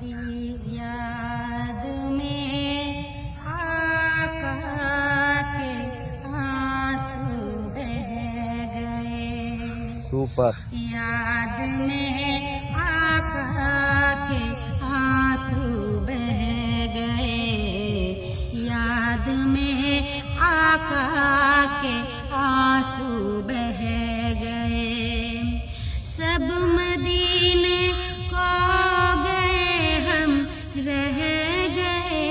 याद में आका के आंसू बह गए। सुपर। याद में आका के आंसू बह गए। याद में आका के आंसू बह गए। सब मदीने को गए हम रह गए।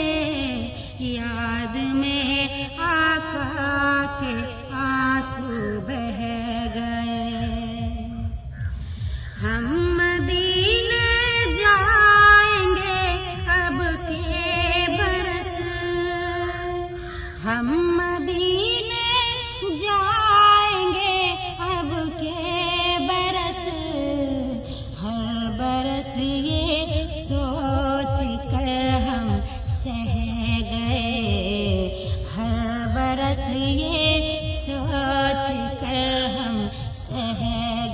याद में आका के आंसू बह गए। हम मदीने जाएंगे अब के बरस। हम मदीने जाएंगे अब के बरस। हर बरस ये सोच कर हम सह गए। हर बरस ये सोच कर हम सह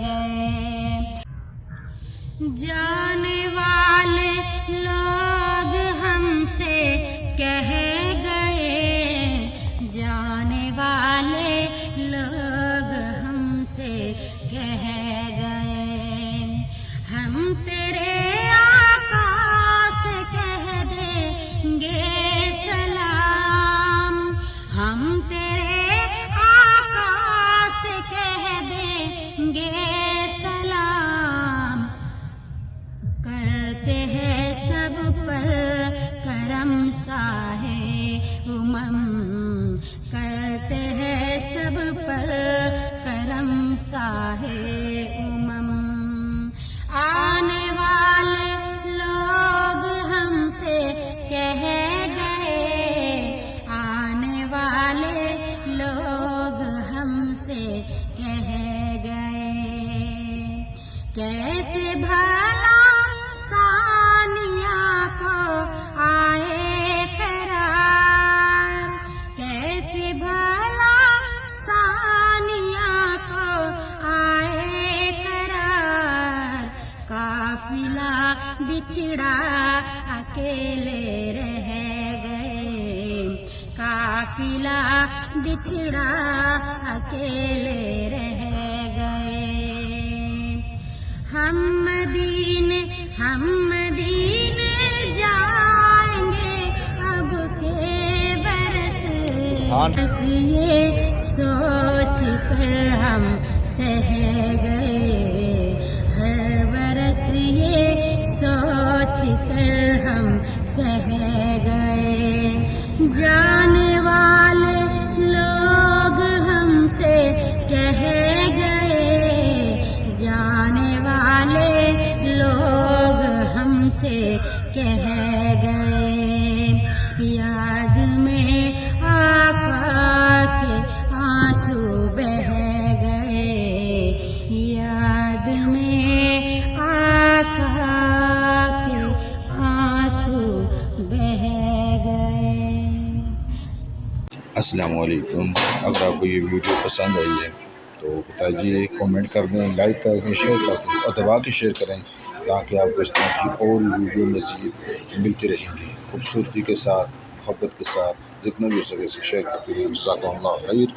गए। जाने वाले लोग हमसे कह गए। जाने वाले लोग हमसे कह गए। हम तेरे आका से कह देंगे सलाम। हम तेरे आका से कह देंगे सलाम। करते हैं सब पर करम साहे उमम। करते हैं सब पर करम साहे उमम। आने वाले लोग हमसे कह गए। आने वाले लोग हमसे कह गए। कैसे भला सानिया को आए करार। कैसे भला सानिया को आए करार। काफिला बिछड़ा अकेले रह गए। काफिला बिछड़ा अकेले रह गए। हम मदीने जाएंगे अब के बरस। बस ये सोच कर हम सह गए। हर बरस ये सोच कर हम सह गए। जाने वाले लोग हमसे कह गए। जाने वाले लोग हमसे कह गए। याद में आका के आंसू बह गए। याद में आका के आंसू बह गए। अस्सलाम वालेकुम। अगर आपको ये वीडियो पसंद आई है तो बताइए, कमेंट कर दें, लाइक कर दें, शेयर कर दें और दबा के शेयर करें ताकि आपको इस तरह की और वीडियो मज़ीद मिलती रहेंगी। खूबसूरती के साथ, मोहब्बत के साथ जितना भी हो सके शेयर करते रहिए। जज़ाकल्लाह खैर।